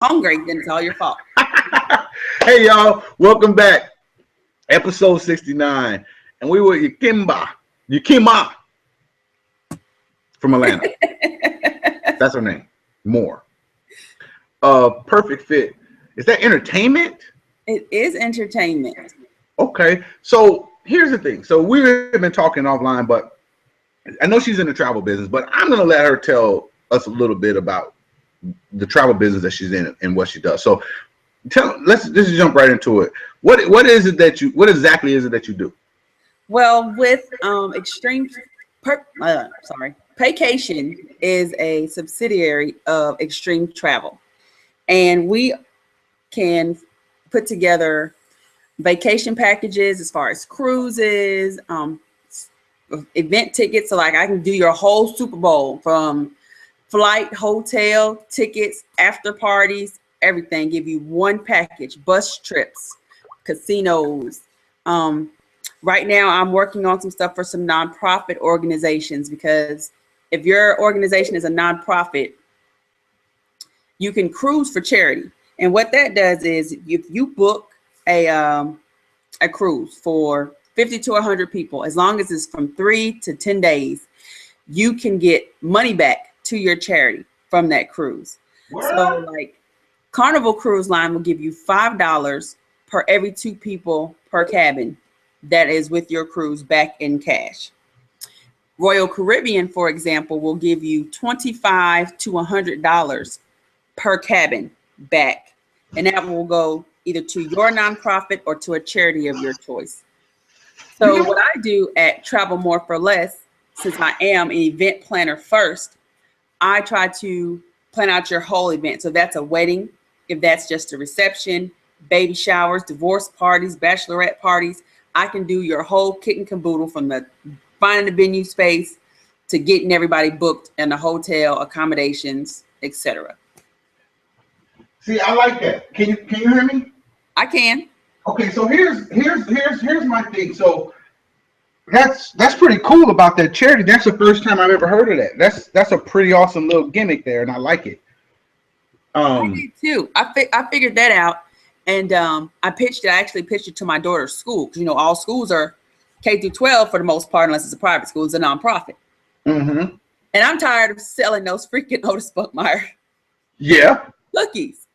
hungry, then it's all your fault. Hey y'all, welcome back. Episode 69. And we were Ukema from Atlanta. That's her name. More. Perfect fit. Is that entertainment? It is entertainment. Okay. So here's the thing. So we've been talking offline, but I know she's in the travel business, but I'm gonna let her tell us a little bit about the travel business that she's in and what she does. So let's just jump right into it. What exactly is it that you do? Well, with Paycation is a subsidiary of Extreme Travel, and we can put together vacation packages as far as cruises, event tickets. So like I can do your whole Super Bowl from flight, hotel, tickets, after parties, everything. Give you one package, bus trips, casinos. Right now I'm working on some stuff for some nonprofit organizations, because if your organization is a nonprofit, you can cruise for charity. And what that does is if you book a cruise for 50 to 100 people, as long as it's from 3 to 10 days, you can get money back to your charity from that cruise. What? So like Carnival Cruise Line will give you $5 per every 2 people per cabin that is with your cruise back in cash. Royal Caribbean, for example, will give you $25 to $100 per cabin back, and that will go either to your nonprofit or to a charity of your choice. So what I do at Travel More for Less, since I am an event planner first, I try to plan out your whole event. So that's a wedding, if that's just a reception, baby showers, divorce parties, bachelorette parties, I can do your whole kit and caboodle, from the finding the venue space to getting everybody booked in the hotel, accommodations, etc. See, I like that. Can you hear me? I can. Okay, so here's my thing. So that's pretty cool about that charity. That's the first time I've ever heard of that. That's a pretty awesome little gimmick there, and I like it. I did too. I figured that out, and I actually pitched it to my daughter's school, because all schools are K through 12 for the most part, unless it's a private school. It's a nonprofit. Mm-hmm. And I'm tired of selling those freaking Otis Spunkmeyer cookies.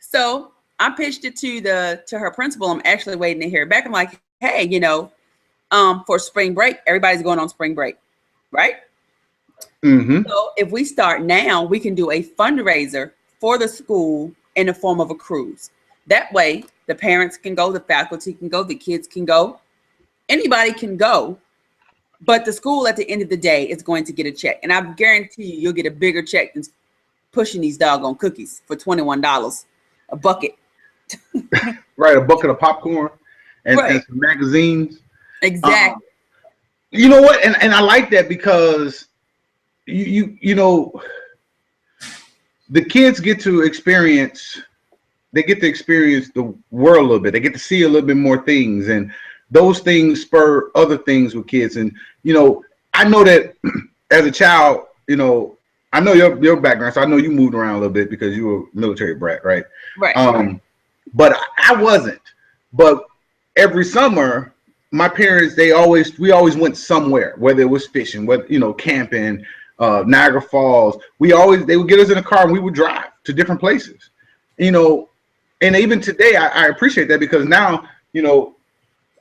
So I pitched it to her principal. I'm actually waiting to hear back. I'm like, hey, for spring break, everybody's going on spring break, right? Mm-hmm. So if we start now, we can do a fundraiser for the school in the form of a cruise. That way, the parents can go, the faculty can go, the kids can go, anybody can go. But the school at the end of the day is going to get a check. And I guarantee you'll get a bigger check than pushing these doggone cookies for $21 a bucket. Right, a bucket of popcorn and some magazines. Exactly. You know what? And I like that, because you know, the kids get to experience the world a little bit. They get to see a little bit more things, and those things spur other things with kids. And I know that as a child, I know your background, so I know you moved around a little bit because you were a military brat, right? Right. But I wasn't. But every summer, my parents, we always went somewhere, whether it was fishing, whether camping, Niagara Falls. They would get us in a car and we would drive to different places. And even today, I appreciate that, because now,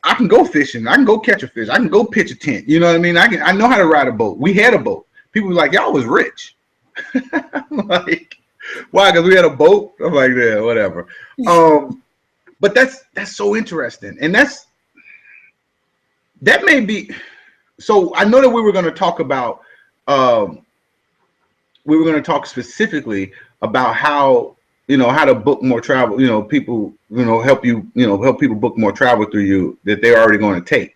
I can go fishing, I can go catch a fish, I can go pitch a tent. You know what I mean? I know how to ride a boat. We had a boat. People were like, y'all was rich. I'm like, why? Because we had a boat? I'm like, yeah, whatever. But that's so interesting. And that may be, so I know that we were going to talk about, we were going to talk specifically about how to book more travel, people, help people book more travel through you that they're already going to take.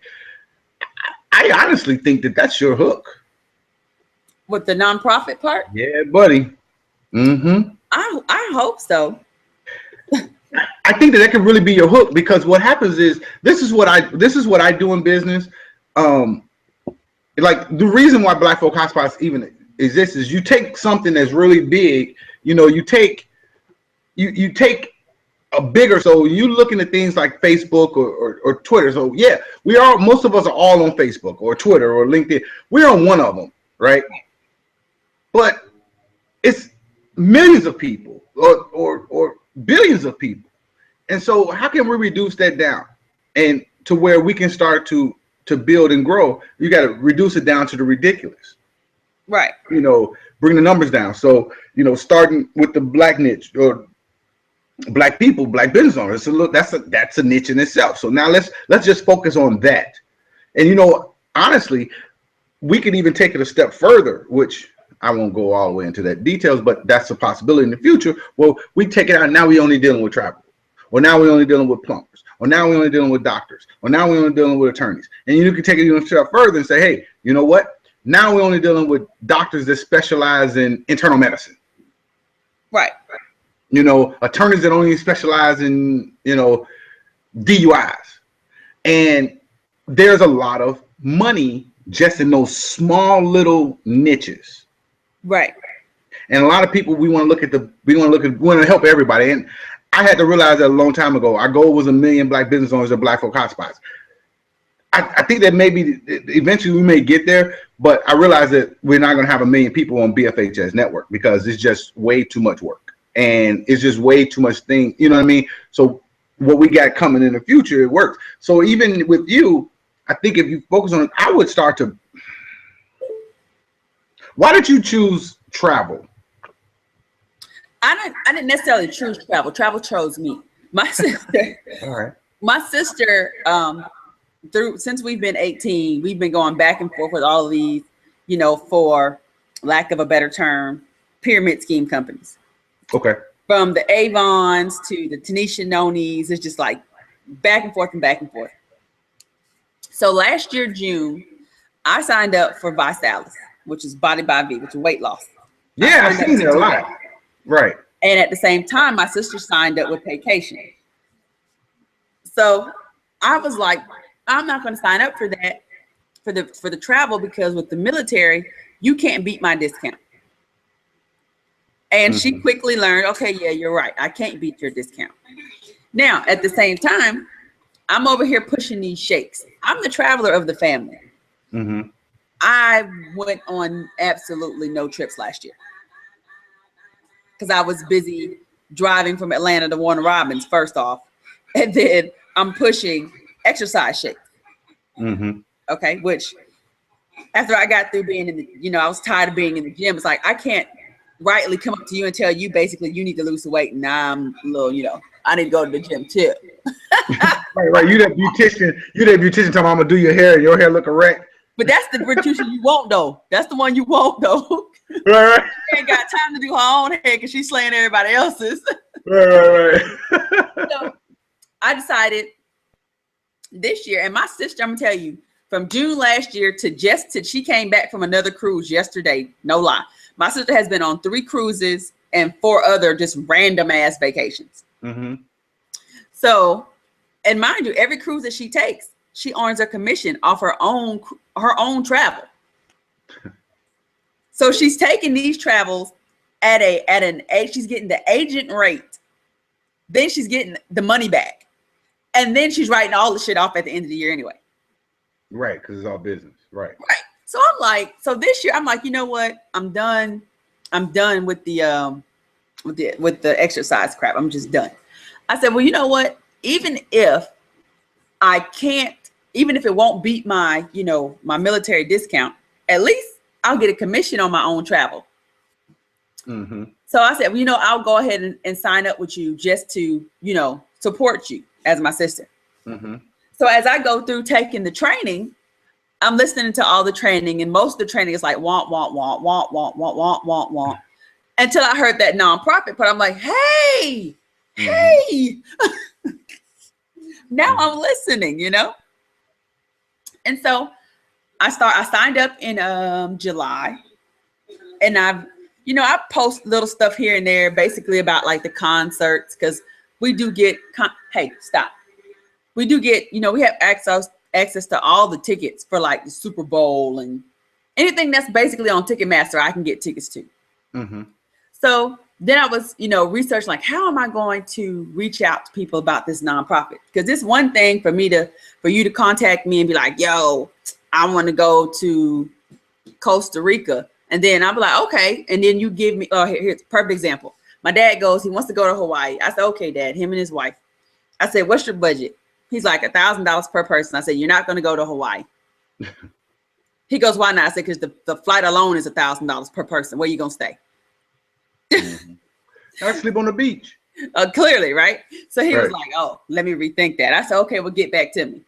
I honestly think that that's your hook. With the nonprofit part? Yeah, buddy. Mm-hmm. I hope so. I think that could really be your hook, because what happens is, this is what I do in business. Like, the reason why Black Folk Hotspots even exists is you take something that's really big, you take you take a bigger, so you looking at things like Facebook or Twitter. So yeah, most of us are all on Facebook or Twitter or LinkedIn. We're on one of them, right? But it's millions of people or billions of people. And so how can we reduce that down and to where we can start to build and grow? You got to reduce it down to the ridiculous. Right. Bring the numbers down. So, starting with the black niche or black people, black business owners. So look, that's a niche in itself. So now let's just focus on that. And honestly, we could even take it a step further, which I won't go all the way into that details, but that's a possibility in the future. Well, we take it out. Now we only dealing with travel. Or now we're only dealing with plumbers. Or now we're only dealing with doctors. Or now we're only dealing with attorneys. And you can take it even a step further and say, hey, you know what? Now we're only dealing with doctors that specialize in internal medicine. Right. Attorneys that only specialize in, DUIs. And there's a lot of money just in those small little niches. Right. And a lot of people, we want to help everybody. And I had to realize that a long time ago. Our goal was 1 million black business owners at Black Folk Hotspots. I think that maybe eventually we may get there, but I realize that we're not going to have 1 million people on BFHS network because it's just way too much work and it's just way too much thing. You know what I mean? So what we got coming in the future, it works. So even with you, I think if you focus on it, I would start to. Why did you choose travel? I didn't necessarily choose travel. Travel chose me. My sister. All right. My sister. Since we've been 18, we've been going back and forth with all of these, for lack of a better term, pyramid scheme companies. Okay. From the Avons to the Tanisha Nonis, it's just like back and forth and back and forth. So last year, June, I signed up for Visalis, which is Body by V, which is weight loss. Yeah, I've seen it a lot. Right. And at the same time, my sister signed up with Vacation. So I was like, I'm not going to sign up for that, for the travel, because with the military, you can't beat my discount. And she quickly learned, okay, yeah, you're right. I can't beat your discount. Now, at the same time, I'm over here pushing these shakes. I'm the traveler of the family. Mm-hmm. I went on absolutely no trips last year because I was busy driving from Atlanta to Warner Robins, first off. And then I'm pushing exercise shakes. Mm-hmm. Okay, which after I got through being in the, I was tired of being in the gym. It's like I can't rightly come up to you and tell you basically you need to lose some weight, and now I'm a little, I need to go to the gym too. Right. You that beautician talking, I'm gonna do your hair and your hair look correct. But that's the beautician you want though. That's the one you want though. Right. She ain't got time to do her own hair because she's slaying everybody else's. Right. So I decided this year, and my sister, I'm gonna tell you, from June last year to she came back from another cruise yesterday. No lie, my sister has been on 3 cruises and 4 other just random ass vacations. Mm-hmm. So, and mind you, every cruise that she takes, she earns a commission off her own travel. So she's taking these travels she's getting the agent rate, then she's getting the money back. And then she's writing all the shit off at the end of the year anyway. Right, because it's all business. Right. So I'm like, so this year I'm like, you know what? I'm done with the exercise crap. I'm just done. I said, well, you know what? Even if it won't beat my, my military discount, at least I'll get a commission on my own travel. Mm-hmm. So I said, well, I'll go ahead and sign up with you just to, support you as my sister. Mm-hmm. So as I go through taking the training, I'm listening to all the training, and most of the training is like want, until I heard that nonprofit part. I'm like, hey, now I'm listening, And so I signed up in July, and I post little stuff here and there, basically about like the concerts, because we do get, we do get, we have access to all the tickets for like the Super Bowl and anything that's basically on Ticketmaster, I can get tickets to. Mm-hmm. So then I was, researching like, how am I going to reach out to people about this nonprofit? Because it's one thing for you to contact me and be like, yo, I want to go to Costa Rica. And then I'll be like, okay. And then you give me, here's a perfect example. My dad he wants to go to Hawaii. I said, okay, Dad, him and his wife. I said, what's your budget? He's like $1,000 per person. I said, you're not going to go to Hawaii. He goes, why not? I said, because the flight alone is $1,000 per person. Where you going to stay? I sleep on the beach. Clearly, right? So he was like, oh, let me rethink that. I said, okay, well, get back to me.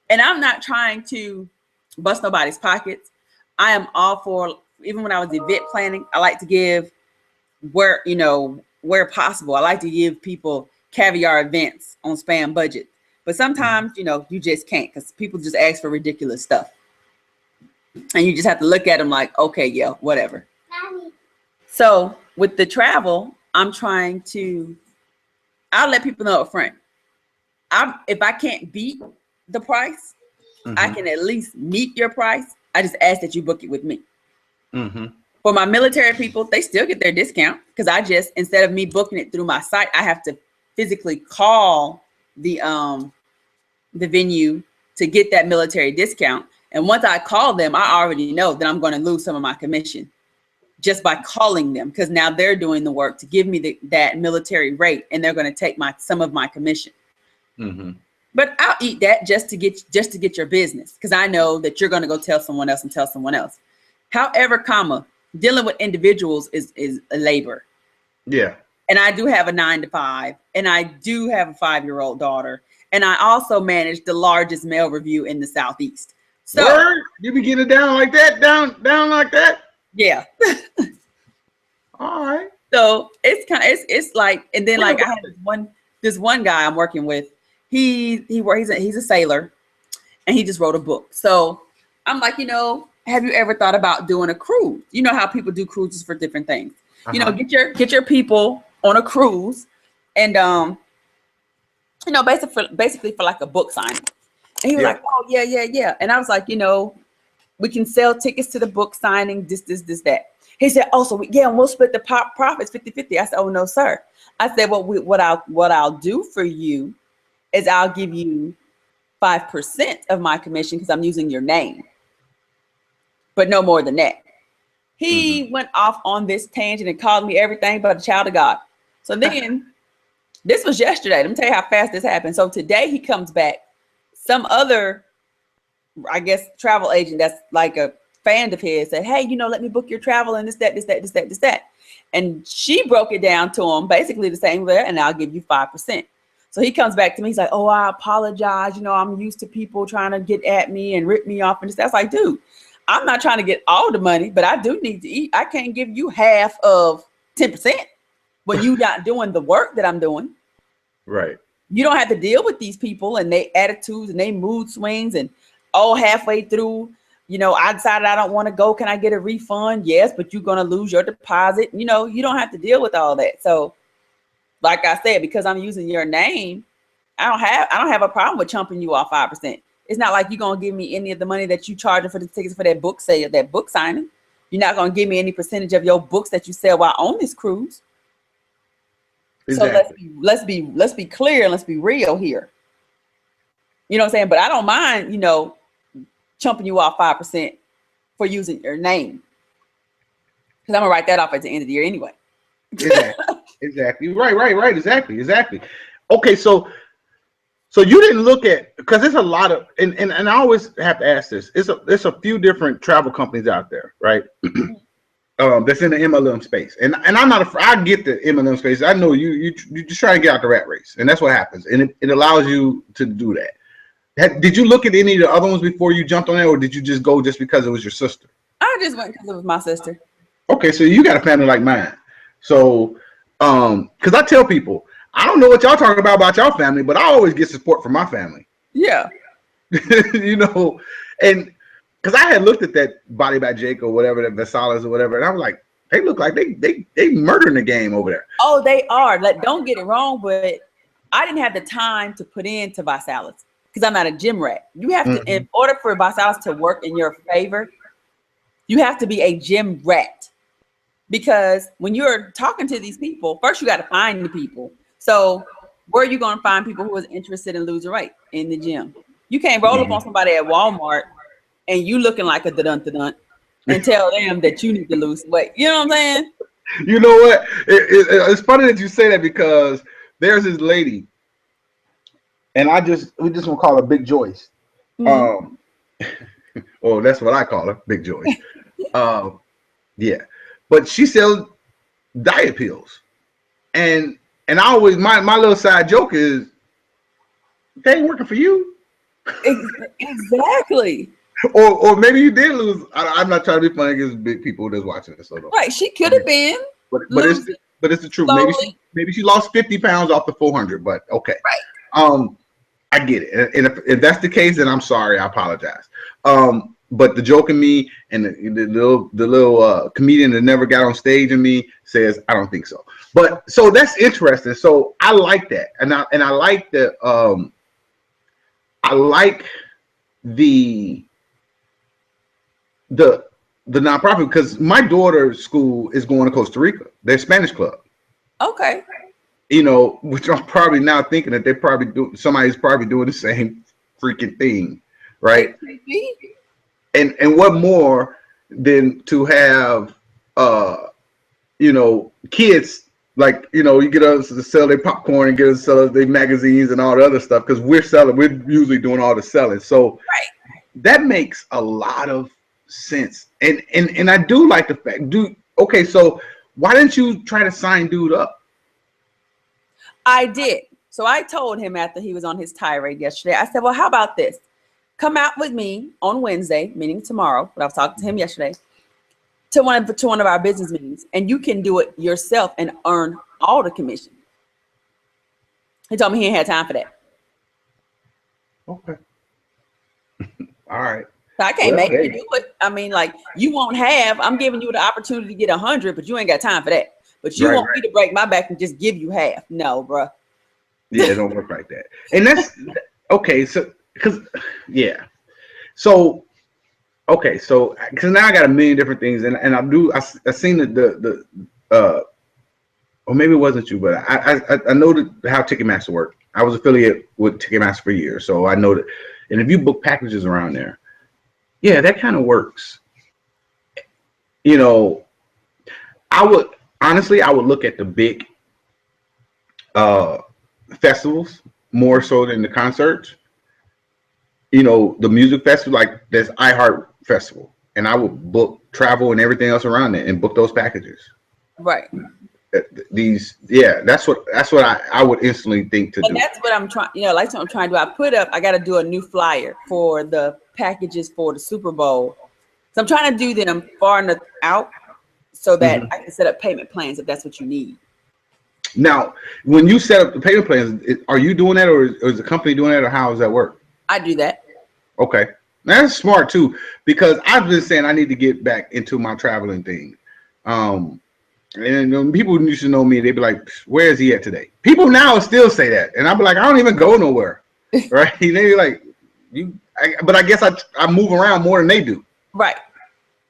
And I'm not trying to bust nobody's pockets. I am all for, even when I was event planning, I like to give where possible. I like to give people caviar events on spam budget. But sometimes, you just can't, because people just ask for ridiculous stuff. And you just have to look at them like, okay, yeah, whatever. Mommy. So with the travel, I'll let people know up front. If I can't beat the price, I can at least meet your price. I just ask that you book it with me. For my military people, they still get their discount, because instead of me booking it through my site, I have to physically call the venue to get that military discount. And once I call them, I already know that I'm going to lose some of my commission just by calling them, because now they're doing the work to give me that military rate, and they're going to take some of my commission. But I'll eat that just to get your business, because I know that you're going to go tell someone else and tell someone else. However, dealing with individuals is a labor. Yeah. And I do have a 9-to-5, and I do have a 5-year-old daughter, and I also manage the largest mail review in the Southeast. So Word? You be getting down like that, down like that? Yeah. All right. So it's like, and then like I have this one guy I'm working with. He's a sailor, and he just wrote a book. So I'm like, have you ever thought about doing a cruise? You know how people do cruises for different things. Get your people on a cruise, and basically for like a book signing. And he was like, oh yeah. And I was like, we can sell tickets to the book signing, this, that. He said, oh, so we'll split the profits 50-50. I said, oh no, sir. I said, well, what I'll do for you is I'll give you 5% of my commission, because I'm using your name, but no more than that. He went off on this tangent and called me everything but a child of God. So then this was yesterday. Let me tell you how fast this happened. So today he comes back. Some other, I guess, travel agent that's like a fan of his said, hey, let me book your travel and this, that. And she broke it down to him basically the same way, and I'll give you 5%. So he comes back to me. He's like, oh, I apologize. I'm used to people trying to get at me and rip me off. And that's like, dude, I'm not trying to get all the money, but I do need to eat. I can't give you half of 10% when you're not doing the work that I'm doing. Right. You don't have to deal with these people and their attitudes and their mood swings, and halfway through, I decided I don't want to go. Can I get a refund? Yes, but you're going to lose your deposit. You don't have to deal with all that. So like I said, because I'm using your name, I don't have a problem with chumping you off 5%. It's not like you're going to give me any of the money that you charging for the tickets for that book sale, that book signing. You're not going to give me any percentage of your books that you sell while on this cruise. Exactly. So let's be clear and let's be real here. You know what I'm saying? But I don't mind, chumping you off 5% for using your name, because I'm gonna write that off at the end of the year anyway. Exactly. Right. Exactly. Okay, so you didn't look at, because there's a lot of, and I always have to ask this. There's a few different travel companies out there, right? That's in the MLM space, and I'm not I get the MLM space. I know you just try to get out the rat race, and that's what happens, and it allows you to do that. Did you look at any of the other ones before you jumped on it, or did you just go just because it was your sister? I just went because it was my sister. Okay, so you got a family like mine. So, because I tell people, I don't know what y'all talking about y'all family, but I always get support from my family. Yeah. And because I had looked at that Body by Jake or whatever, that Vasalas or whatever, and I was like, they look like they murdering the game over there. Oh, they are. Like, don't get it wrong, but I didn't have the time to put into Vasalas because I'm not a gym rat. You have to, in order for Vasalas to work in your favor, you have to be a gym rat. because when you're talking to these people, first you got to find the people. So where are you going to find people who is interested in losing weight in the gym? You can't roll up on somebody at Walmart and you looking like a dun and tell them that you need to lose weight. You know what I'm saying? You know what? It's funny that you say that, because there's this lady, and we just want to call her Big Joyce. Oh, that's what I call her, Big Joyce. Yeah, but she sells diet pills, and I always my little side joke is, they ain't working for you. Exactly. Or maybe you did lose. I'm not trying to be funny against big people that's watching this. So right, she could have been. But it's the truth. Slowly. Maybe she lost 50 pounds off the 400. But okay. Right. I get it. And if that's the case, then I'm sorry. I apologize. But the joke in me and the little comedian that never got on stage in me says, I don't think so. But so that's interesting. So I like that, and I like the the nonprofit, because my daughter's school is going to Costa Rica. They're Spanish club. Okay. You know, which I'm probably now thinking that somebody's probably doing the same freaking thing, right? And what more than to have kids, like, you get us to sell their popcorn and get us to sell their magazines and all the other stuff, because we're usually doing all the selling. So that makes a lot of sense. And I do like the fact, okay, so why didn't you try to sign dude up? I did. So I told him after he was on his tirade yesterday, I said, well, how about this? Come out with me on Wednesday, meaning tomorrow, but I was talking to him yesterday, to one of our business meetings, and you can do it yourself and earn all the commission. He told me he ain't had time for that. Okay. All right. So I can't make you do it. I mean, like, you won't have, I'm giving you the opportunity to get 100, but you ain't got time for that. But you want me to break my back and just give you half. No, bro. Yeah, it don't work like that. And that's okay. So, because because now I got a million different things, and I seen the or maybe it wasn't you, but I know how Ticketmaster worked. I was affiliated with Ticketmaster for years, so I know that. And if you book packages around there, yeah, that kind of works. I would look at the big festivals more so than the concerts. The music festival, like this iHeart Festival, and I would book travel and everything else around it and book those packages. Right. That's what I would instantly think to do. And that's what I'm trying, like what I'm trying to do. I got to do a new flyer for the packages for the Super Bowl. So I'm trying to do them far enough out so that I can set up payment plans if that's what you need. Now, when you set up the payment plans, are you doing that, or is the company doing that, or how does that work? I do that. Okay. That's smart too, because I've been saying I need to get back into my traveling thing. And people used to know me, they'd be like, where is he at today? People now still say that. And I'd be like, I don't even go nowhere. Right? They'd be like, but I guess I move around more than they do. Right.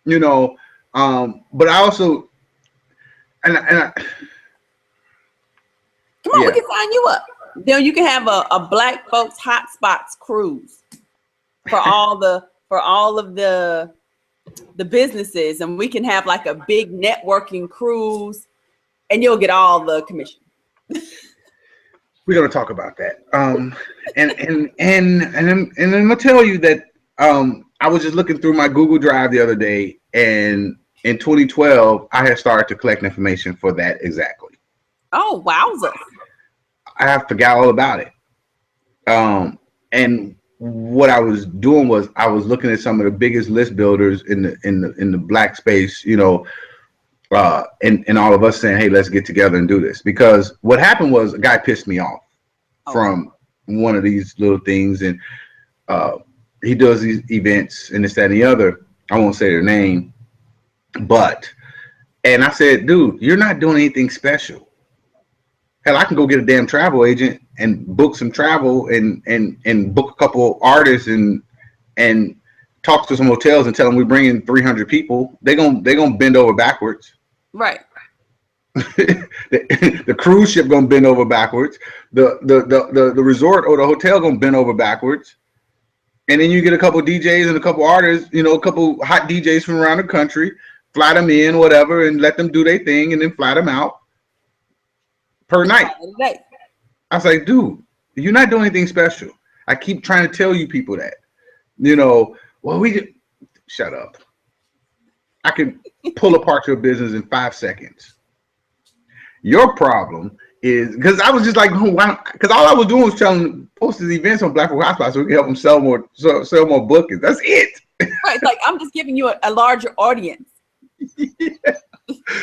But I also, and I come on, we can sign you up. Then you can have a Black Folks Hotspots cruise for all of the businesses, and we can have like a big networking cruise, and you'll get all the commission. We're gonna talk about that. And I'm gonna tell you that I was just looking through my Google Drive the other day, and in 2012 I had started to collect information for that exactly. Oh, wowza. I forgot all about it. And what I was doing was I was looking at some of the biggest list builders in the Black space, and all of us saying, hey, let's get together and do this. Because what happened was a guy pissed me off from one of these little things, and he does these events and this, that, and the other. I won't say their name, and I said, dude, you're not doing anything special. Hell, I can go get a damn travel agent and book some travel and book a couple artists and talk to some hotels and tell them we bring in 300 people. They're gonna bend over backwards. Right. The cruise ship gonna bend over backwards. The resort or the hotel gonna bend over backwards. And then you get a couple DJs and a couple artists, you know, a couple hot DJs from around the country, fly them in, whatever, and let them do their thing, and then fly them out per night. I was like, dude, you're not doing anything special. I keep trying to tell you people that, you know, well, shut up. I can pull apart your business in 5 seconds. Your problem is, because I was just like, because all I was doing was post these events on Black Folk Hotspot so we can help them sell more bookings. That's it. Right. Like, I'm just giving you a larger audience. Yeah.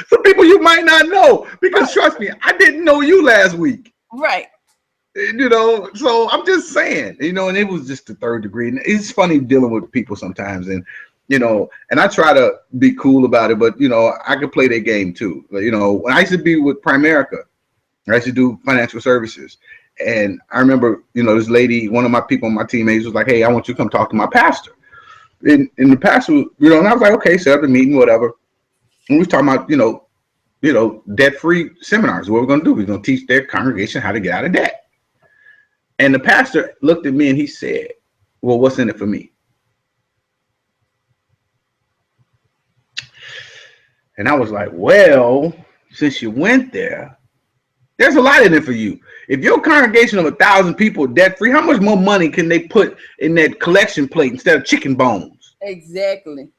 Some people you might not know, because trust me, I didn't know you last week. Right. You know, so I'm just saying, you know, and it was just the third degree. And it's funny dealing with people sometimes, and you know, and I try to be cool about it, but you know, I could play their game too. You know, when I used to be with Primerica, I used to do financial services, and I remember, you know, this lady, one of my people on my teammates was like, "Hey, I want you to come talk to my pastor." And the pastor, you know, and I was like, "Okay, set up the meeting, whatever." And we was talking about, you know, debt-free seminars. What we're going to do? We're going to teach their congregation how to get out of debt. And the pastor looked at me and he said, "Well, what's in it for me?" And I was like, "Well, since you went there, there's a lot in it for you. If your congregation of 1,000 people are debt-free, how much more money can they put in that collection plate instead of chicken bones?" Exactly.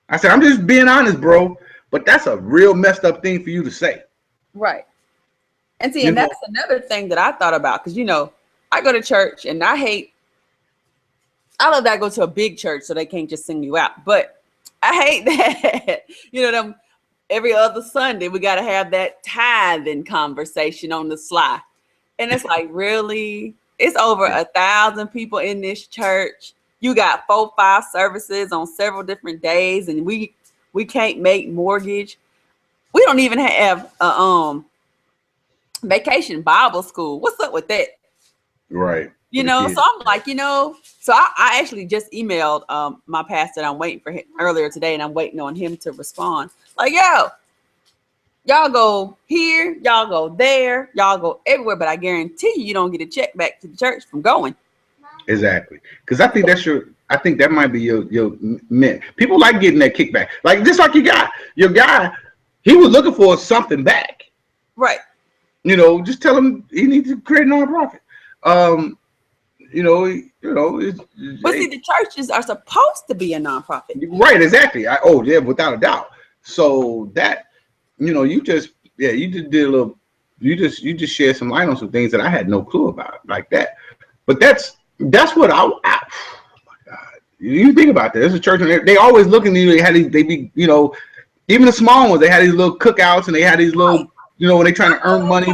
I said, "I'm just being honest, bro, but that's a real messed up thing for you to say." Right. And see, and that's another thing that I thought about, because, you know, I go to church and I love that I go to a big church so they can't just sing you out. But I hate that, you know, them every other Sunday, we got to have that tithing conversation on the sly. And it's like, really? It's over 1,000 people in this church. You got 4, 5 services on several different days, and we can't make mortgage. We don't even have a vacation Bible school. What's up with that? Right. You know, so I'm like, you know, so I actually just emailed my pastor that I'm waiting for him earlier today, and I'm waiting on him to respond. Like, yo, y'all go here, y'all go there, y'all go everywhere, but I guarantee you don't get a check back to the church from going. Exactly. Because I think I think that might be your mint. People like getting that kickback. Like, just like your guy, he was looking for something back. Right. You know, just tell him he needs to create a nonprofit. But see, the churches are supposed to be a nonprofit. Right, exactly. Yeah, without a doubt. So that, you know, you just did a little, you just shared some light on some things that I had no clue about, like that. But that's what oh my God. You think about that. There's a church, and they always looking at you. They be, you know, even the small ones, they had these little cookouts, and they had these little, you know, when they trying to earn money.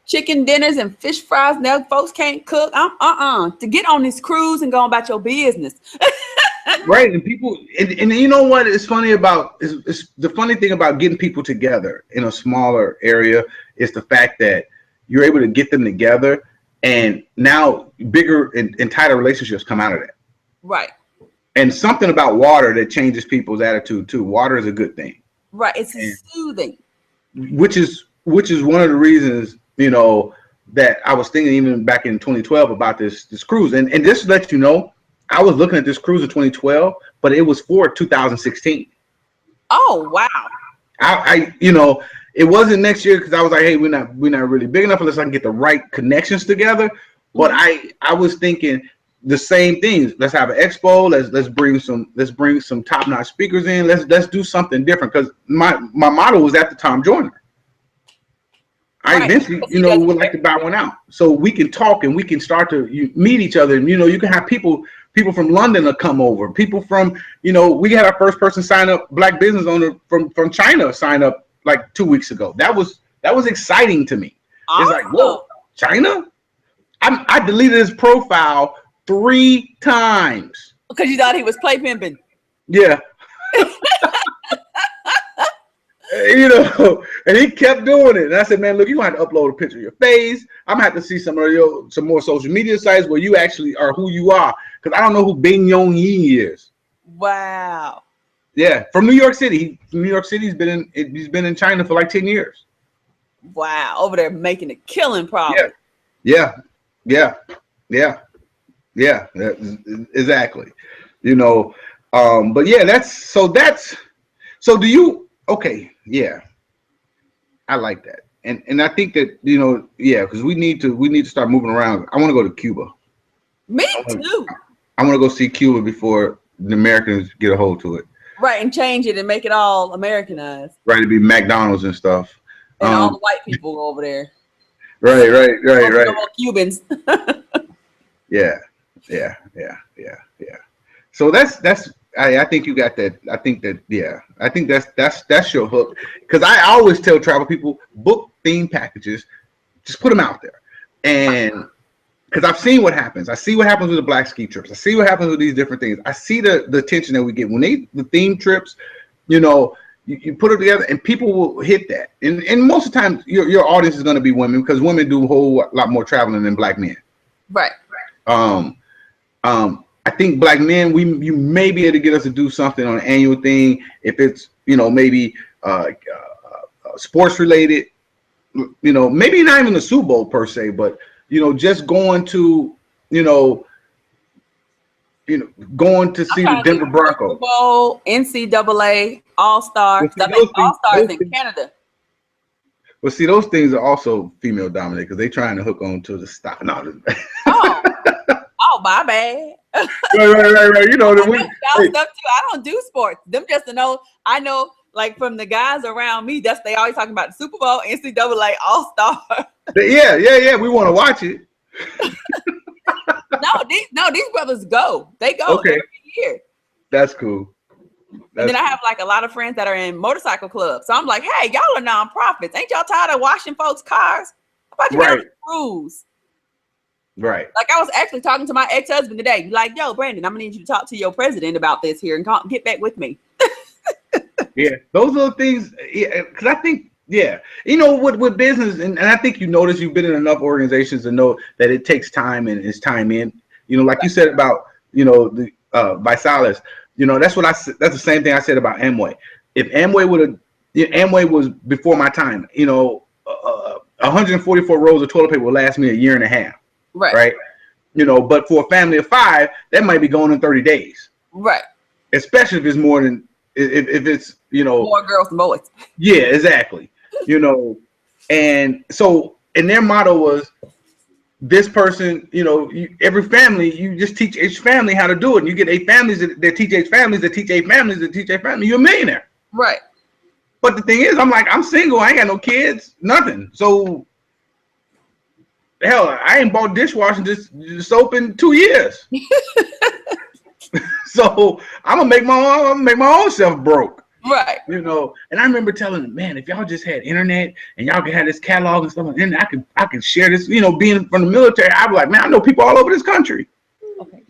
Chicken dinners and fish fries. Now folks can't cook. To get on this cruise and go about your business. Right, and people, and you know what is funny about is the funny thing about getting people together in a smaller area is the fact that you're able to get them together, and now bigger and tighter relationships come out of that. Right. And something about water that changes people's attitude too. Water is a good thing. Right, it's soothing. Which is one of the reasons, you know, that I was thinking even back in 2012 about this cruise, and just to let you know, I was looking at this cruise in 2012, but it was for 2016. Oh wow! I you know, it wasn't next year because I was like, hey, we're not really big enough unless I can get the right connections together. But I was thinking the same things. Let's have an expo. Let's bring some top-notch speakers in. Let's do something different, because my motto was at the time, joiner. I eventually, you know, would like to buy one out so we can talk and we can start to meet each other. And, you know, you can have people from London to come over. People from, you know, we had our first person sign up, Black business owner from China sign up like 2 weeks ago. That was exciting to me. Awesome. It's like, whoa, China? I deleted his profile 3 times. Because you thought he was play pimping. Yeah. You know, and he kept doing it. And I said, man, look, you're gonna have to upload a picture of your face. I'm gonna have to see some more social media sites where you actually are who you are. Because I don't know who Bing Yong Yi is. Wow. Yeah, from New York City. From New York City, he's been in China for like 10 years. Wow, over there making a killing probably. Yeah, yeah, yeah, yeah, yeah, exactly. You know, but yeah, so do you, okay, yeah, I like that. And I think that, you know, yeah, because we need to start moving around. I want to go to Cuba. Me too. I want to go see Cuba before the Americans get a hold to it. Right, and change it and make it all Americanized. Right, to be McDonald's and stuff. And all the white people go over there. Right. Cubans. Yeah. So I think you got that. I think that's your hook. Because I always tell travel people, book theme packages, just put them out there. And because I've seen what happens. I see what happens with the black ski trips. I see what happens with these different things. I see the attention that we get when the theme trips, you know, you put it together and people will hit that. And most of the time your audience is going to be women, because women do a whole lot more traveling than black men. Right. I think black men, you may be able to get us to do something on an annual thing. If it's, you know, maybe sports related, you know, maybe not even the Super Bowl per se, but, you know, just going to, going to see the Denver Broncos. Super Bowl, NCAA, All-Star. I think All-Stars in Canada. Well, see, those things are also female dominated because they're trying to hook on to the stock. No, my bad. Right. You know, stuff too. I don't do sports. Them just to know. I know, like from the guys around me, they always talking about the Super Bowl, NCAA, All-Star. Yeah. We want to watch it. These brothers go. They go every year. That's cool. And then I have like a lot of friends that are in motorcycle clubs. So I'm like, hey, y'all are nonprofits. Ain't y'all tired of washing folks' cars? How about you get on the cruise? Right. Like I was actually talking to my ex-husband today. Like, yo, Brandon, I'm gonna need you to talk to your president about this here and get back with me. Yeah, those are the things. Yeah, because I think, you know, with business, and I think you notice you've been in enough organizations to know that it takes time and it's time in. You know, like you said about, you know, the Visalis. You know, that's the same thing I said about Amway. If Amway Amway was before my time. You know, 144 rolls of toilet paper will last me a year and a half. Right. You know, but for a family of 5, that might be going in 30 days. Right. Especially if it's more than if it's, you know, more girls than boys. Yeah, exactly. You know, and so, and their motto was, this person, you know, every family, you just teach each family how to do it. And you get 8 families that teach 8 families that teach 8 families that teach 8 families. You're a millionaire. Right. But the thing is, I'm single. I ain't got no kids, nothing. So, hell, I ain't bought dishwashing soap in 2 years. So I'm gonna make my own self broke. Right. You know, and I remember telling them, man, if y'all just had internet and y'all could have this catalog and stuff, and I could share this, you know, being from the military, I'd be like, man, I know people all over this country. Okay.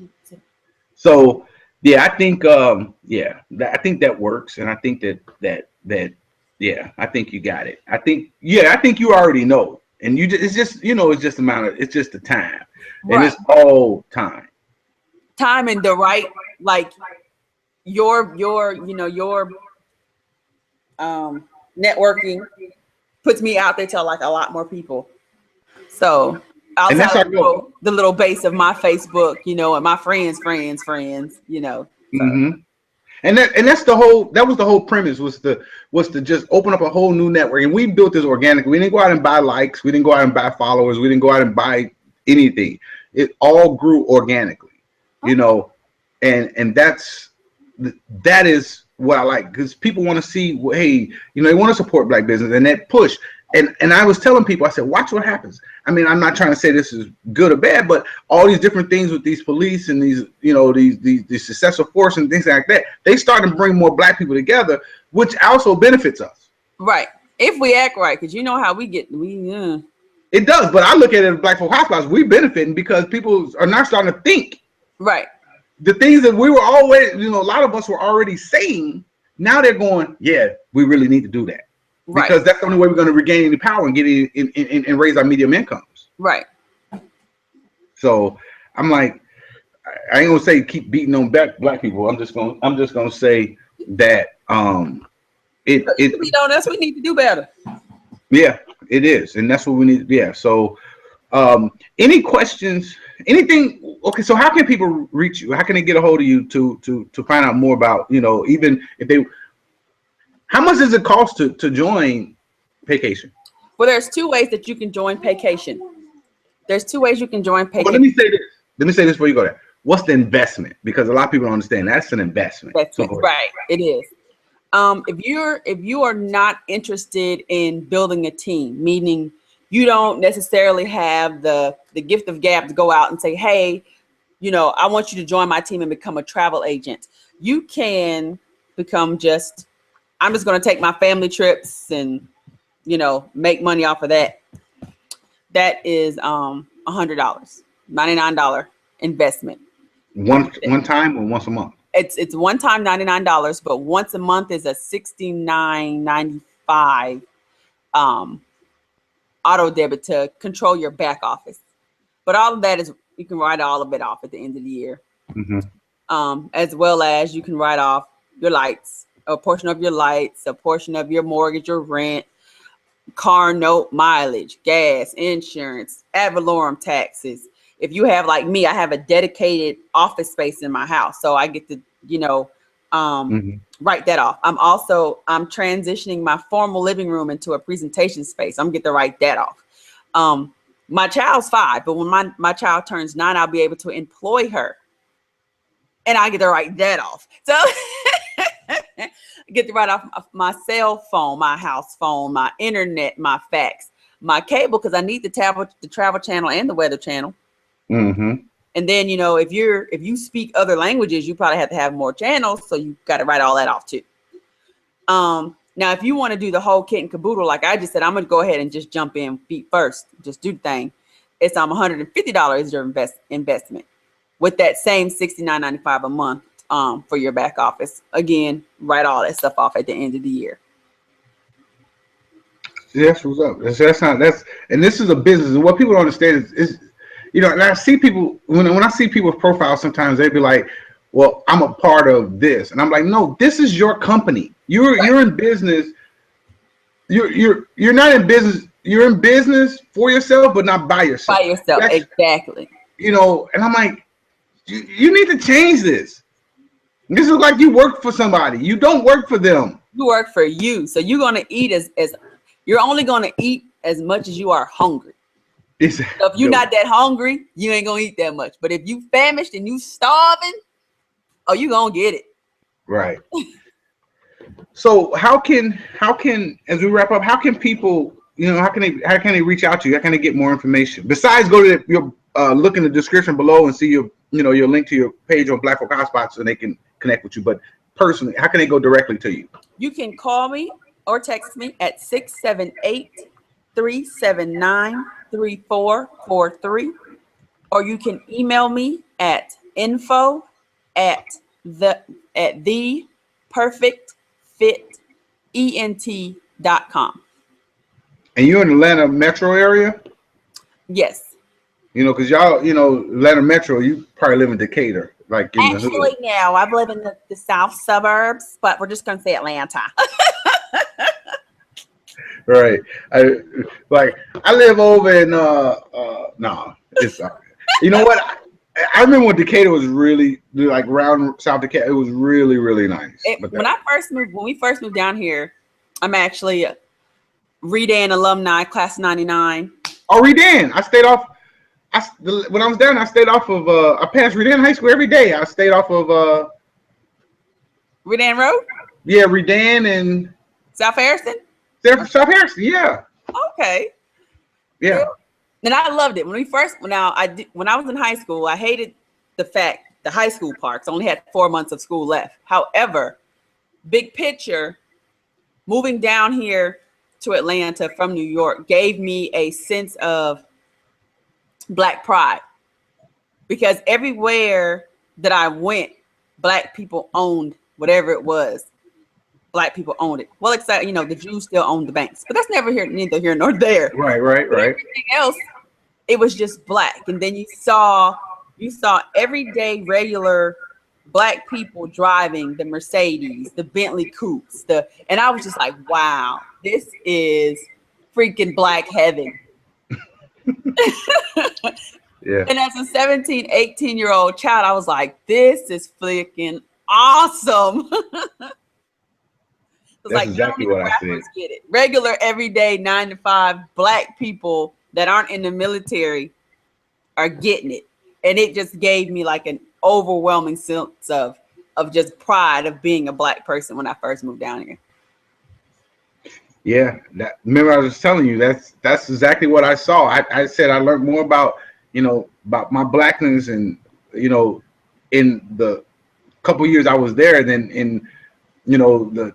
So yeah, I think I think that works, and I think that I think you got it. I think you already know, and it's just the time, right. And it's all time. Time and the right, like your networking puts me out there to like a lot more people. So I'll tell the little base of my Facebook, you know, and my friends, you know. So. Mm-hmm. And that was the whole premise was to just open up a whole new network. And we built this organically. We didn't go out and buy likes. We didn't go out and buy followers. We didn't go out and buy anything. It all grew organically, you know, and that is what I like, because people want to see, hey, you know, they want to support Black business, and that push. And I was telling people, I said, watch what happens. I mean, I'm not trying to say this is good or bad, but all these different things with these police and these, you know, these successful force and things like that, they start to bring more Black people together, which also benefits us. Right. If we act right, because you know how we get, It does, but I look at it as Black folk hotspots, we benefiting because people are now starting to think. Right. The things that we were always, you know, a lot of us were already saying, now they're going, yeah, we really need to do that. Right. Because that's the only way we're going to regain any power and get in and raise our medium incomes. Right. So I'm like, I ain't gonna say keep beating on Black people. I'm just gonna say that it we don't. That's what we need to do better. Yeah, it is, and that's what we need. Yeah. So, any questions? Anything? Okay. So, how can people reach you? How can they get a hold of you to find out more about, even if they? How much does it cost to join Vacation? Well, there's two ways that you can join Vacation. There's two ways you can join Vacation. But let me say this. Let me say this before you go there. What's the investment? Because a lot of people don't understand that's an investment. Right. It is. If you are not interested in building a team, meaning you don't necessarily have the gift of gab to go out and say, hey, I want you to join my team and become a travel agent. You can become I'm just going to take my family trips and, make money off of that. That is $100, $99 investment. One time or once a month? It's one time $99, but once a month is a $69.95 auto debit to control your back office. But all of that is, you can write all of it off at the end of the year. Mm-hmm. As well as you can write off your lights, a portion of your lights, a portion of your mortgage or rent, car note, mileage, gas, insurance, ad valorem taxes. If you have, like me, I have a dedicated office space in my house, so I get to, write that off. I'm transitioning my formal living room into a presentation space. I'm get to write that off. My child's 5, but when my child turns 9, I'll be able to employ her, and I get to write that off. So I get to write off my cell phone, my house phone, my internet, my fax, my cable, because I need the travel channel and the weather channel. Mm-hmm. And then, if you speak other languages, you probably have to have more channels. So you got to write all that off too. Now, if you want to do the whole kit and caboodle, like I just said, I'm going to go ahead and just jump in feet first. Just do the thing. It's $150 is your investment with that same $69.95 a month for your back office. Again, write all that stuff off at the end of the year. That's what's up. And this is a business. And what people don't understand is and I see people, when I see people's profiles, sometimes they be like, well, I'm a part of this. And I'm like, no, this is your company. You're in business. You're not in business. You're in business for yourself, but not by yourself. By yourself, exactly. And I'm like, you need to change this. This is like you work for somebody. You don't work for them. You work for you. So you're going to eat you're only going to eat as much as you are hungry. Exactly. So if you're not that hungry, you ain't going to eat that much. But if you famished and you starving, you going to get it. Right. So how can, as we wrap up, how can people, how can they reach out to you? How can they get more information? Besides go to your, look in the description below and see your link to your page on Black Folk Hotspots so they can connect with you. But personally, how can they go directly to you? You can call me or text me at 678-379-3443, or you can email me at info@theperfectfitent.com. And you're in the Atlanta metro area? Yes. Because y'all, Atlanta metro, you probably live in Decatur. Like in Actually, no, I live in the south suburbs, but we're just going to say Atlanta. Right. I live over in it's you know what? I remember when Decatur was really like around South Decatur. It was really, really nice. When we first moved down here, I'm actually a Redan alumni, class of '99. Oh, Redan! I stayed off. When I was down, I stayed off of. I passed Redan High School every day. I stayed off of. Redan Road. Yeah, Redan and South Harrison. South Harrison, yeah. Okay. Yeah. And I loved it when I was in high school. I hated the high school parks only had 4 months of school left. However, big picture, moving down here to Atlanta from New York gave me a sense of Black pride, because everywhere that I went, Black people owned whatever it was. Black people owned it. Well, except the Jews still own the banks, but that's neither here nor there. Right. Everything else, it was just Black, and then you saw everyday regular Black people driving the Mercedes, the Bentley coupes, and I was just like, wow, this is freaking black heaven. Yeah. And as a 17, 18-year-old child, I was like, this is freaking awesome. It's That's like exactly what I said. Get it. Regular, everyday 9-to-5 black people that aren't in the military are getting it. And it just gave me like an overwhelming sense of just pride of being a black person when I first moved down here. Yeah, remember I was telling you that's exactly what I saw. I said I learned more about, you know, about my blackness and, you know, in the couple years I was there than in, you know, the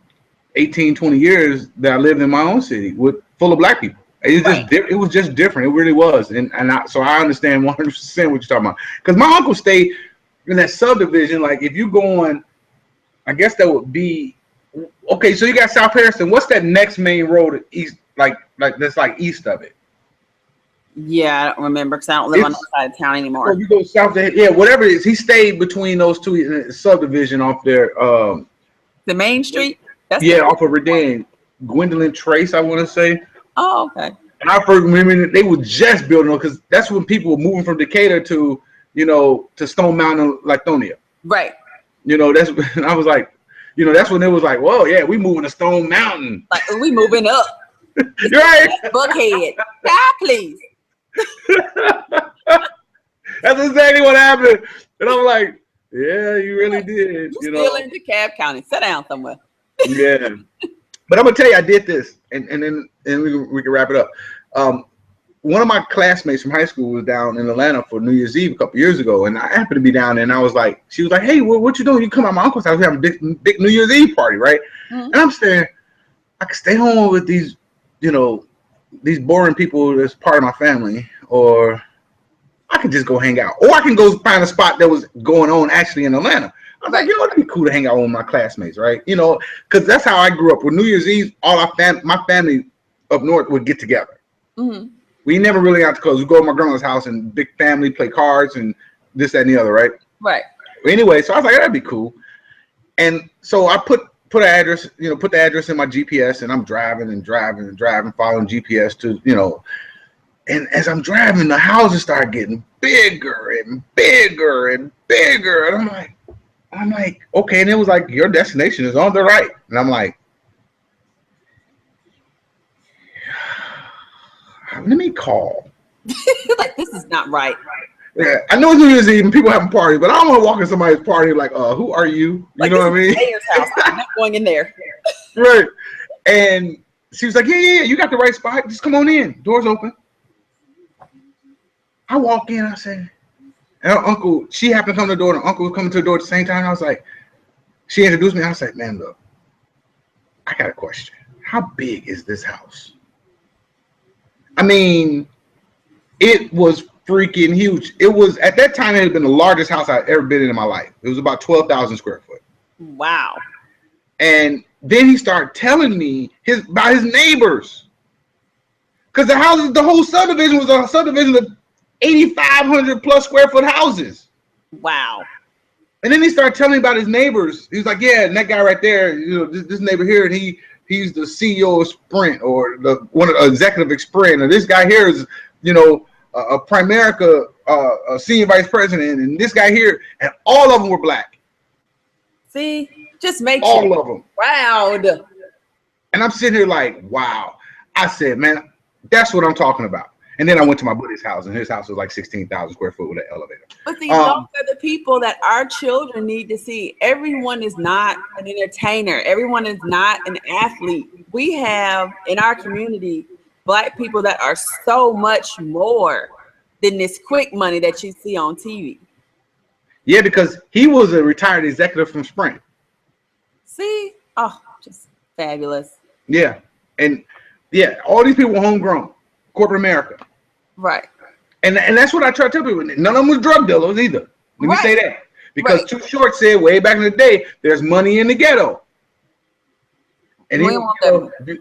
18, 20 years that I lived in my own city with full of black people. It was just different. It really was. So I understand 100% what you're talking about. Because my uncle stayed in that subdivision. Like if you go on, I guess that would be, okay, so you got South Harrison. What's that next main road east, like that's like east of it? Yeah, I don't remember because I don't live on that side of town anymore. So you go south to, yeah, whatever it is. He stayed between those two in a subdivision off there. The main street? That's off of Redan. Gwendolyn Trace, I want to say. Oh, okay. And I first remember they were just building it because that's when people were moving from Decatur to, you know, to Stone Mountain, Lithonia. Right. You know, that's when I was like, you know, that's when it was like, whoa, yeah, we moving to Stone Mountain. Like we moving up. Right. Buckhead. Ah, please. That's exactly what happened. And I'm like, yeah, you really did. You know, still in DeKalb County. Sit down somewhere. Yeah. But I'm gonna tell you, I did this, and then we can wrap it up. One of my classmates from high school was down in Atlanta for New Year's Eve a couple years ago, and I happened to be down there, and I was like, she was like, hey, what you doing? You come out my uncle's house, we have a big New Year's Eve party, right? Mm-hmm. And I'm saying, I could stay home with these, you know, these boring people that's part of my family, or I could just go hang out, or I can go find a spot that was going on actually in Atlanta. I was like, you know, it'd be cool to hang out with my classmates, right? You know, because that's how I grew up. With New Year's Eve, all my family up north would get together. Mm-hmm. We never really got to close. We go to my grandma's house and big family, play cards and this, that, and the other, right? Right. Anyway, so I was like, that'd be cool. And so I put an address, you know, put the address in my GPS, and I'm driving, following GPS to, you know. And as I'm driving, the houses start getting bigger and bigger and bigger, and I'm like, okay. And it was like, your destination is on the right, and I'm like, let me call. Like, this is not right. Yeah, I know it's New Year's Eve and people having parties, but I don't want to walk in somebody's party like, who are you? You like, know what I mean? Mayor's house. I'm not going in there. Right. And she was like, yeah, you got the right spot. Just come on in. Door's open. I walk in, I say, and her uncle, she happened to come to the door, and her uncle was coming to the door at the same time. I was like, she introduced me. I was like, man, look, I got a question. How big is this house? I mean, it was freaking huge. It was, at that time, it had been the largest house I'd ever been in my life. It was about 12,000 square foot. Wow. And then he started telling me about his neighbors. Because the whole subdivision was a subdivision of 8,500 plus square foot houses. Wow. And then he started telling me about his neighbors. He was like, yeah, and that guy right there, you know, this neighbor here, and he's the CEO of Sprint, or the executive of Sprint, and this guy here is, you know, a Primerica a senior vice president, and this guy here, and all of them were black. See, just makes all of them proud. And I'm sitting here like, wow. I said, man, that's what I'm talking about. And then I went to my buddy's house, and his house was like 16,000 square foot with an elevator. But see, those are the people that our children need to see. Everyone is not an entertainer. Everyone is not an athlete. We have in our community Black people that are so much more than this quick money that you see on TV. Yeah, because he was a retired executive from Sprint. See? Oh, just fabulous. Yeah. And yeah, all these people were homegrown. Corporate America. Right. And that's what I try to tell people. None of them was drug dealers either. Let me say that. Because Too Short said way back in the day, there's money in the ghetto. And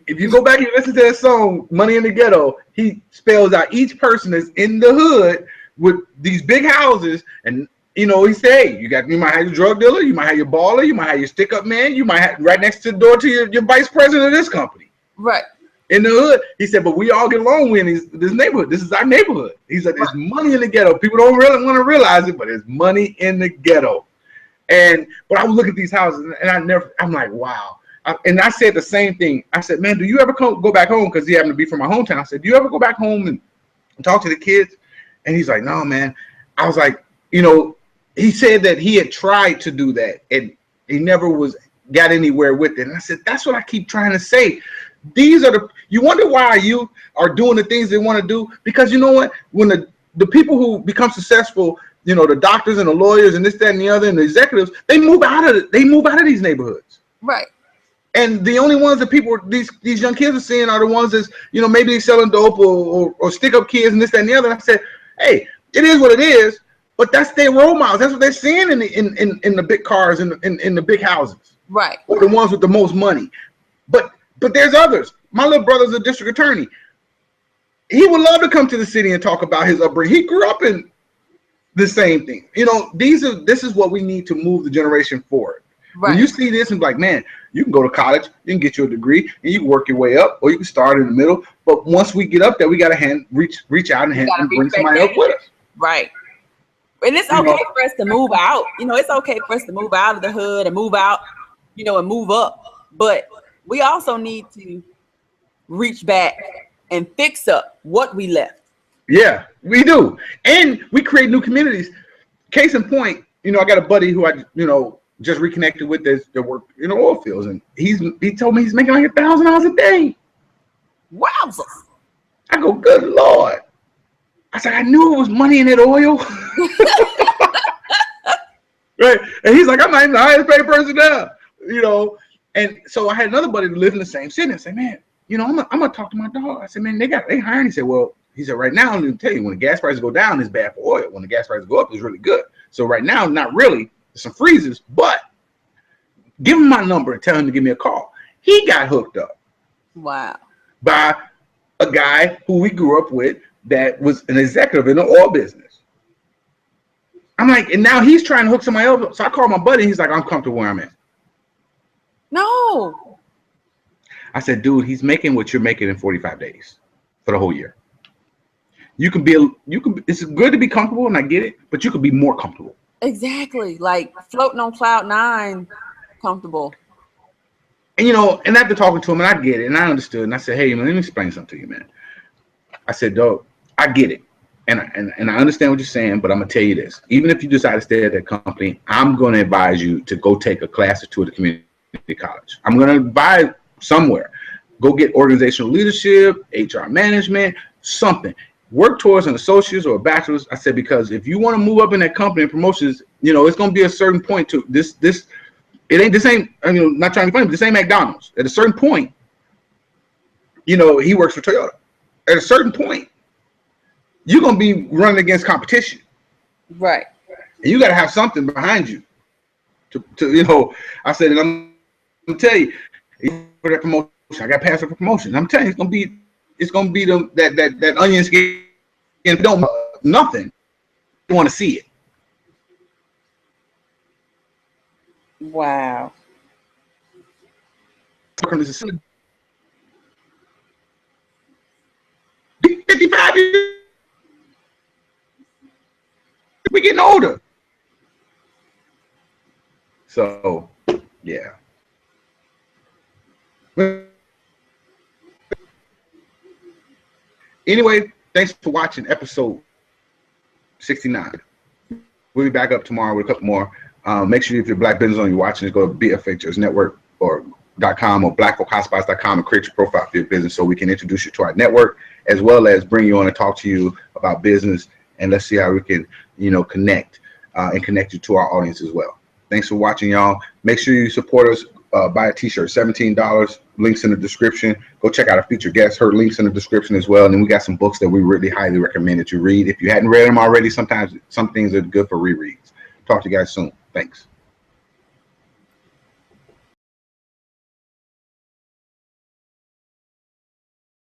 if you go back and listen to that song, Money in the Ghetto, he spells out each person that's in the hood with these big houses, and you know, he said, hey, you might have your drug dealer, you might have your baller, you might have your stick up man, you might have right next to the door to your vice president of this company. Right. In the hood, he said, but we all get along in this neighborhood. This is our neighborhood. He said, there's money in the ghetto. People don't really want to realize it, but there's money in the ghetto. But I would look at these houses, and I'm like, wow. And I said the same thing. I said, man, do you ever go back home? Because he happened to be from my hometown. I said, do you ever go back home and talk to the kids? And he's like, no, man. I was like, you know, he said that he had tried to do that, and he never got anywhere with it. And I said, that's what I keep trying to say. These are you wonder why you are doing the things they want to do, because you know what, when the people who become successful, you know, the doctors and the lawyers and this, that, and the other, and the executives, they move out of these neighborhoods. Right. And the only ones that these young kids are seeing are the ones that's, you know, maybe selling dope or stick up kids and this, that, and the other. And I said, hey, it is what it is, but that's their role models. That's what they're seeing in the big cars and in the big houses. Right. Or the ones with the most money. But there's others. My little brother's a district attorney. He would love to come to the city and talk about his upbringing. He grew up in the same thing. You know, this is what we need to move the generation forward. Right. When you see this and like, man, you can go to college, you can get your degree, and you can work your way up, or you can start in the middle. But once we get up there, we got to reach out and bring somebody up with us. Right. And it's okay for us to move out. You know, it's okay for us to move out of the hood and move out, you know, and move up. But we also need to reach back and fix up what we left. Yeah, we do. And we create new communities. Case in point, you know, I got a buddy who I, you know, just reconnected with that work in the oil fields. And he told me he's making like $1,000 a day. Wowzers. I go, good Lord. I said, I knew it was money in that oil. Right. And he's like, I'm not even the highest paid person now, you know. And so I had another buddy that lived in the same city. I said, man, you know, I'm gonna talk to my dog. I said, man, they hiring. He said, well, right now, I'm gonna tell you, when the gas prices go down, it's bad for oil. When the gas prices go up, it's really good. So right now, not really. There's some freezes, but give him my number and tell him to give me a call. He got hooked up. Wow. By a guy who we grew up with that was an executive in the oil business. I'm like, and now he's trying to hook somebody else up. So I called my buddy. He's like, I'm comfortable where I'm at. No. I said, dude, he's making what you're making in 45 days for the whole year. It's good to be comfortable, and I get it, but you could be more comfortable. Exactly. Like floating on cloud 9, comfortable. And, you know, and after talking to him, and I get it, and I understood, and I said, hey, man, let me explain something to you, man. I said, dog, I get it. And I understand what you're saying, but I'm going to tell you this. Even if you decide to stay at that company, I'm going to advise you to go take a class or two at the community college. I'm going to advise somewhere. Go get organizational leadership, HR management, something. Work towards an associate's or a bachelor's. I said, because if you want to move up in that company and promotions, you know, it's going to be a certain point to this. I mean, not trying to be funny, but this ain't McDonald's. At a certain point, you know, he works for Toyota. At a certain point, you're going to be running against competition. Right. And you got to have something behind you to you know, I said, and I'm going to tell you, for that promotion, I got passed for promotion. I'm telling you, it's going to be that onion skin. If you don't nothing, you want to see it. Wow. 55 years. We're getting older. So, yeah. Anyway, thanks for watching episode 69. We'll be back up tomorrow with a couple more. Make sure if you're Black business owner, you're watching, just go to BFHers Network or .com or blackfolkhotspots.com and create your profile for your business so we can introduce you to our network, as well as bring you on and talk to you about business, and let's see how we can, you know, connect and connect you to our audience as well. Thanks for watching, y'all. Make sure you support us. Buy a t-shirt, $17, links in the description. Go check out our featured guests, her links in the description as well. And then we got some books that we really highly recommend that you read. If you hadn't read them already, sometimes some things are good for rereads. Talk to you guys soon. Thanks.